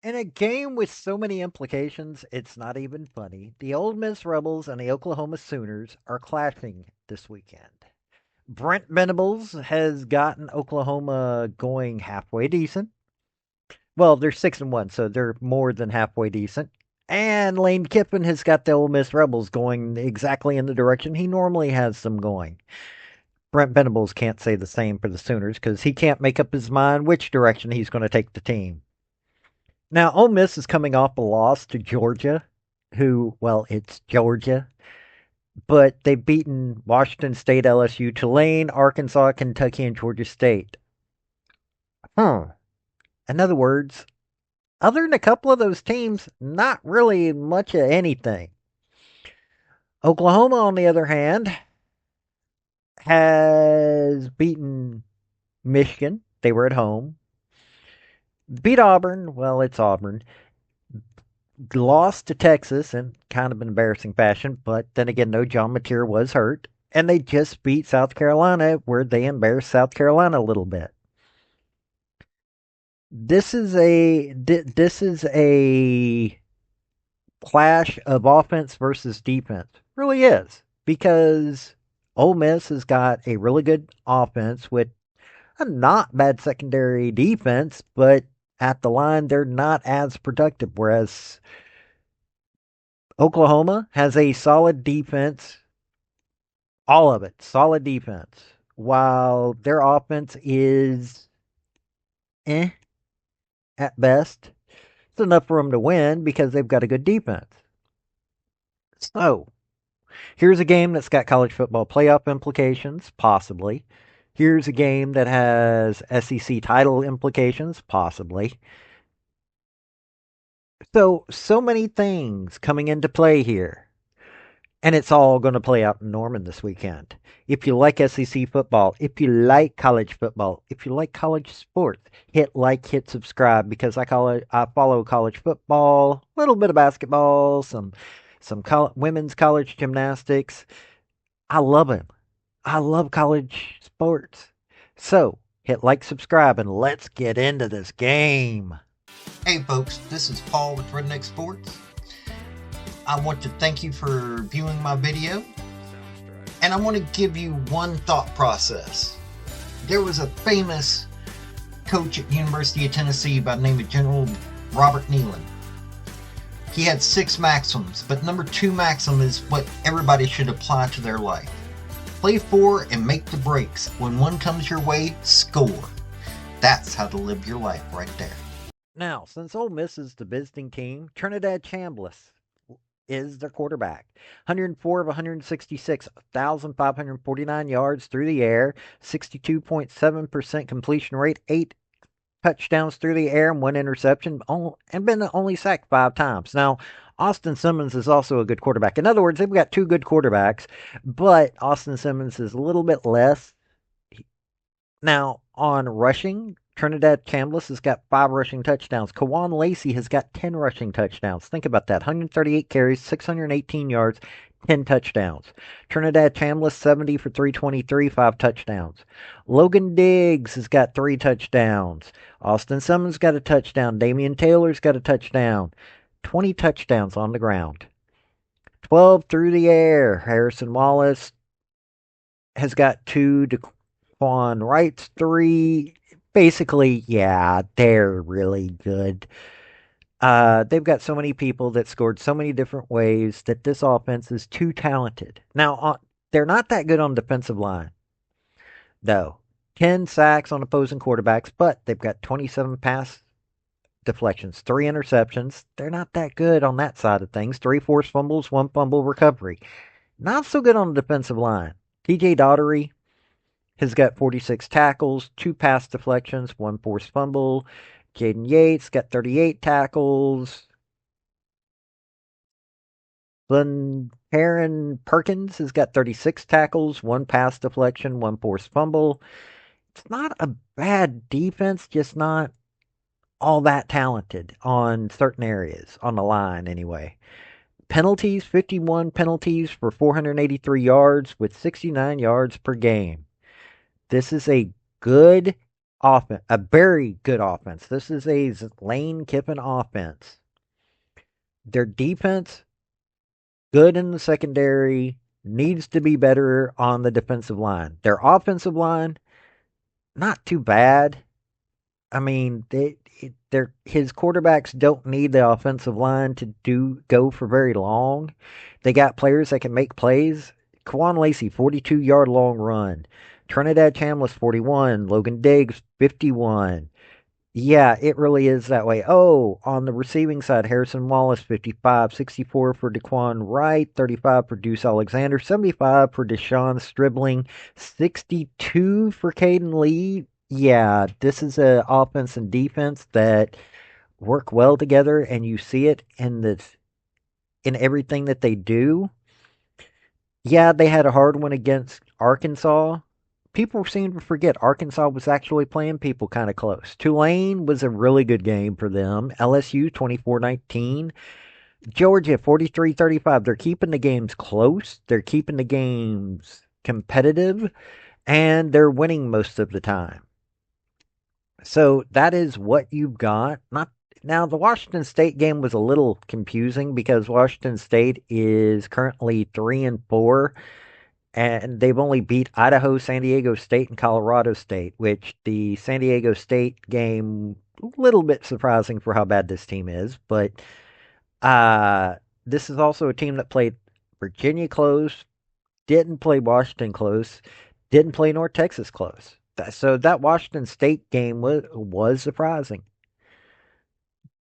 In a game with so many implications, it's not even funny. The Ole Miss Rebels and the Oklahoma Sooners are clashing this weekend. Brent Venables has gotten Oklahoma going halfway decent. Well, they're 6-1, so they're more than halfway decent. And Lane Kiffin has got the Ole Miss Rebels going exactly in the direction he normally has them going. Brent Venables can't say the same for the Sooners because he can't make up his mind which direction he's going to take the team. Now, Ole Miss is coming off a loss to Georgia, who, well, it's Georgia, but they've beaten Washington State, LSU, Tulane, Arkansas, Kentucky, and Georgia State. Huh. In other words, other than a couple of those teams, not really much of anything. Oklahoma, on the other hand, has beaten Michigan. They were at home. Beat Auburn. Well, it's Auburn. Lost to Texas in kind of an embarrassing fashion, but then again, no, John Mateer was hurt. And they just beat South Carolina, where they embarrassed South Carolina a little bit. This is a clash of offense versus defense. Really is, because Ole Miss has got a really good offense with a not bad secondary defense, but at the line they're not as productive. Whereas Oklahoma has a solid defense, all of it, solid defense, while their offense is eh at best. It's enough for them to win because they've got a good defense. So, here's a game that's got college football playoff implications, possibly. Here's a game that has SEC title implications, possibly. So many things coming into play here. And it's all going to play out in Norman this weekend. If you like SEC football, if you like college football, if you like college sports, hit like, hit subscribe because I follow college football, a little bit of basketball, some women's college gymnastics. I love it. I love college sports. So hit like, subscribe, and let's get into this game. Hey folks, this is Paul with Redneck Sports. I want to thank you for viewing my video, and I want to give you one thought process. There was a famous coach at the University of Tennessee by the name of General Robert Neyland. He had 6 maxims, but number 2 maxim is what everybody should apply to their life. Play for and make the breaks. When one comes your way, score. That's how to live your life right there. Now, since Ole Miss is the visiting team, Trinidad Chambliss is their quarterback. 104 of 166, 1,549 yards through the air, 62.7% completion rate, 8 touchdowns through the air, and 1 interception, and been only sacked 5 times. Now, Austin Simmons is also a good quarterback. In other words, they've got 2 good quarterbacks, but Austin Simmons is a little bit less. Now, on rushing, Trinidad Chambliss has got 5 rushing touchdowns. Kawan Lacey has got 10 rushing touchdowns. Think about that. 138 carries, 618 yards, 10 touchdowns. Trinidad Chambliss, 70 for 323, 5 touchdowns. Logan Diggs has got 3 touchdowns. Austin Simmons got a touchdown. Damian Taylor's got a touchdown. 20 touchdowns on the ground. 12 through the air. Harrison Wallace has got 2. Daquan Wright's 3. Basically, yeah, they're really good. They've got so many people that scored so many different ways that this offense is too talented. Now, they're not that good on the defensive line, though. 10 sacks on opposing quarterbacks, but they've got 27 pass deflections, 3 interceptions. They're not that good on that side of things. 3 forced fumbles, 1 fumble recovery. Not so good on the defensive line. TJ Daugherty has got 46 tackles, 2 pass deflections, 1 forced fumble. Jaden Yates got 38 tackles. Glenn Aaron Perkins has got 36 tackles, 1 pass deflection, 1 forced fumble. It's not a bad defense, just not all that talented on certain areas, on the line anyway. Penalties, 51 penalties for 483 yards with 69 yards per game. This is a good offense, a very good offense. This is a Lane Kiffin offense. Their defense, good in the secondary, needs to be better on the defensive line. Their offensive line, not too bad. I mean, his quarterbacks don't need the offensive line to do go for very long. They got players that can make plays. Kwan Lacey, 42-yard long run. Trinidad Chambliss, 41. Logan Diggs, 51. Yeah, it really is that way. Oh, on the receiving side, Harrison Wallace, 55, 64 for Daquan Wright, 35 for Deuce Alexander, 75 for Deshaun Stribling, 62 for Caden Lee. Yeah, this is a offense and defense that work well together, and you see it in everything that they do. Yeah, they had a hard one against Arkansas. People seem to forget Arkansas was actually playing people kind of close. Tulane was a really good game for them. LSU 24-19. Georgia 43-35. They're keeping the games close. They're keeping the games competitive, and they're winning most of the time. So that is what you've got. Not now, the Washington State game was a little confusing because Washington State is currently 3-4, and they've only beat Idaho, San Diego State, and Colorado State, which the San Diego State game, a little bit surprising for how bad this team is, but uh, this is also a team that played Virginia close, didn't play Washington close, didn't play North Texas close. So that Washington State game was surprising.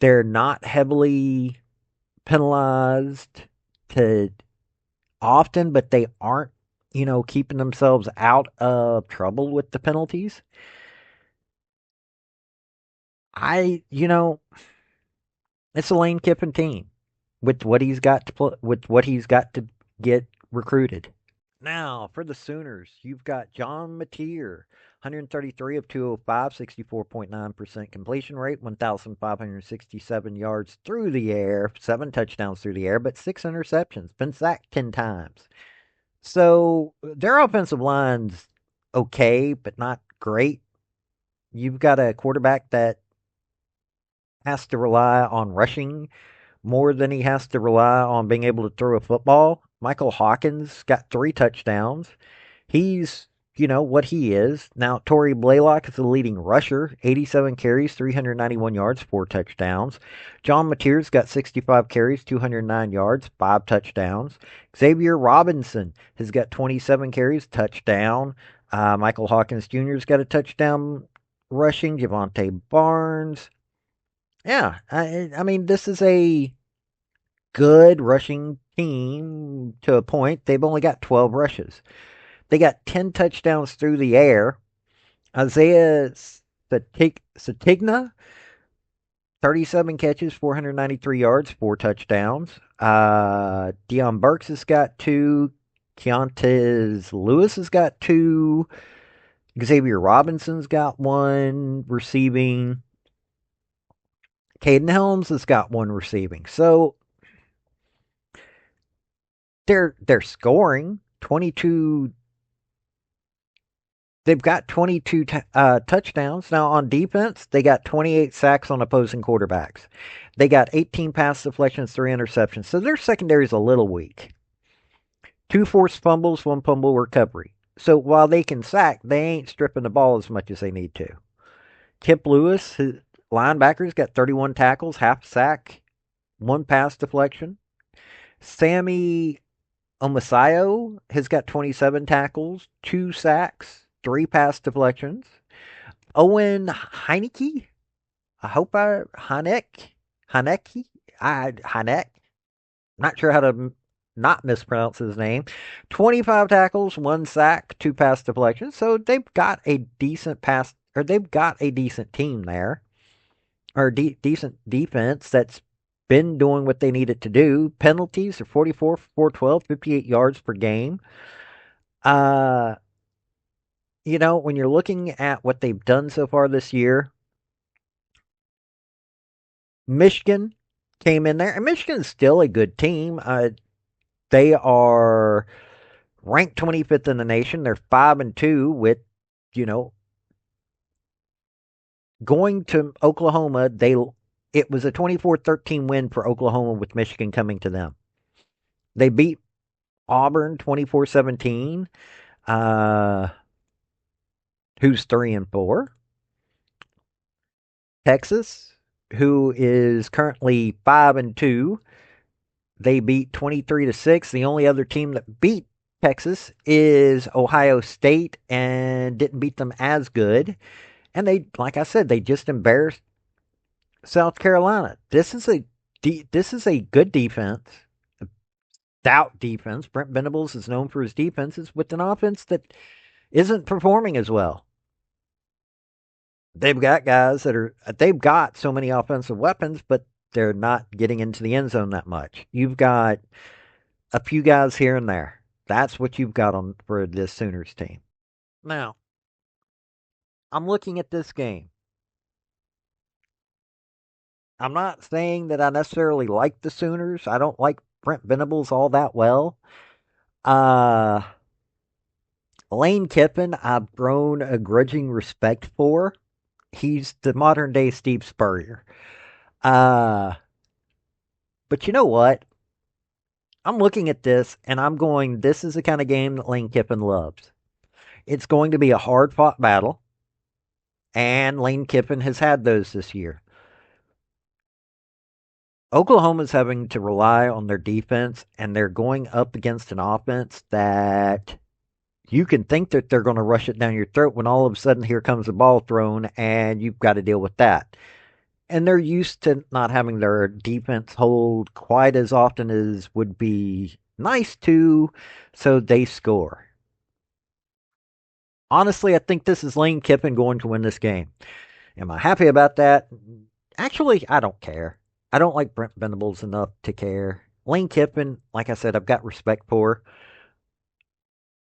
They're not heavily penalized to often, but they aren't, keeping themselves out of trouble with the penalties. It's a Lane Kiffin team with what he's got to with what he's got to get recruited. Now for the Sooners, you've got John Mateer, 133 of 205, 64.9% completion rate, 1,567 yards through the air, 7 touchdowns through the air, but 6 interceptions. Been sacked 10 times. So their offensive line's okay, but not great. You've got a quarterback that has to rely on rushing more than he has to rely on being able to throw a football. Michael Hawkins got 3 touchdowns. He's, what he is. Now, Torrey Blaylock is the leading rusher, 87 carries, 391 yards, 4 touchdowns. John Mateer's got 65 carries, 209 yards, 5 touchdowns. Xavier Robinson has got 27 carries, touchdown. Michael Hawkins Jr.'s got a touchdown rushing. Javonte Barnes. Yeah, I mean, this is a good rushing team to a point. They've only got 12 rushes. They got 10 touchdowns through the air. Isaiah Satigna, 37 catches, 493 yards, 4 touchdowns. Deion Burks has got 2. Keontae Lewis has got 2. Xavier Robinson's got 1 receiving. Caden Helms has got 1 receiving. So they're scoring 22. They've got 22 touchdowns. Now, on defense, they got 28 sacks on opposing quarterbacks. They got 18 pass deflections, 3 interceptions. So their secondary is a little weak. 2 forced fumbles, 1 fumble recovery. So while they can sack, they ain't stripping the ball as much as they need to. Kip Lewis, his linebackers, got 31 tackles, half sack, 1 pass deflection. Sammy Omasayo has got 27 tackles, 2 sacks, 3 pass deflections. Owen Heineke, I hope I Heineke, Heineck. Not sure how to not mispronounce his name. 25 tackles, 1 sack, 2 pass deflections. So they've got a they've got a decent team there, or decent defense that's been doing what they needed to do. Penalties are 44 for 412, 58 yards per game. Uh, when you're looking at what they've done so far this year, Michigan came in there, and Michigan's still a good team. They are ranked 25th in the nation. They're 5-2 with, you know, going to Oklahoma, it was a 24-13 win for Oklahoma with Michigan coming to them. They beat Auburn 24-17, who's 3-4. Texas, who is currently 5-2, they beat 23-6. The only other team that beat Texas is Ohio State and didn't beat them as good. And they, like I said, they just embarrassed South Carolina. This is a good defense, a stout defense. Brent Venables is known for his defenses with an offense that isn't performing as well. They've got guys they've got so many offensive weapons, but they're not getting into the end zone that much. You've got a few guys here and there. That's what you've got on for this Sooners team. Now, I'm looking at this game. I'm not saying that I necessarily like the Sooners. I don't like Brent Venables all that well. Lane Kiffin, I've grown a grudging respect for. He's the modern day Steve Spurrier. But you know what? I'm looking at this and I'm going, this is the kind of game that Lane Kiffin loves. It's going to be a hard fought battle. And Lane Kiffin has had those this year. Oklahoma's having to rely on their defense, and they're going up against an offense that you can think that they're going to rush it down your throat when all of a sudden here comes the ball thrown and you've got to deal with that. And they're used to not having their defense hold quite as often as would be nice to, so they score. Honestly, I think this is Lane Kiffin going to win this game. Am I happy about that? Actually, I don't care. I don't like Brent Venables enough to care. Lane Kiffin, like I said, I've got respect for.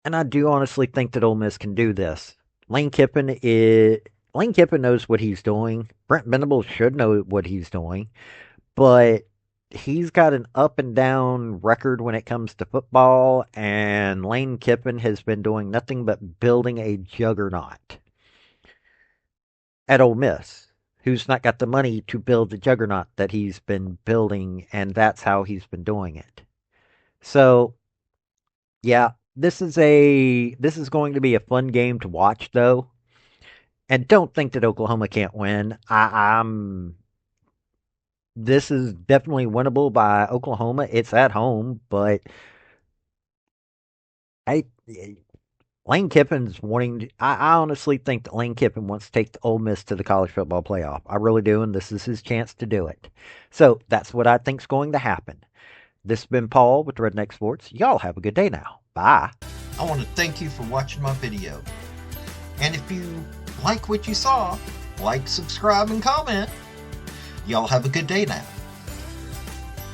And I do honestly think that Ole Miss can do this. Lane Kiffin knows what he's doing. Brent Venables should know what he's doing. But he's got an up and down record when it comes to football, and Lane Kiffin has been doing nothing but building a juggernaut at Ole Miss, who's not got the money to build the juggernaut that he's been building, and that's how he's been doing it. So, yeah, this is going to be a fun game to watch, though. And don't think that Oklahoma can't win. This is definitely winnable by Oklahoma. It's at home, but Lane Kiffin's wanting. I honestly think that Lane Kiffin wants to take the Ole Miss to the college football playoff. I really do, and this is his chance to do it. So that's what I think's going to happen. This has been Paul with Redneck Sports. Y'all have a good day now. Bye. I want to thank you for watching my video. And if you like what you saw, like, subscribe, and comment. Y'all have a good day now.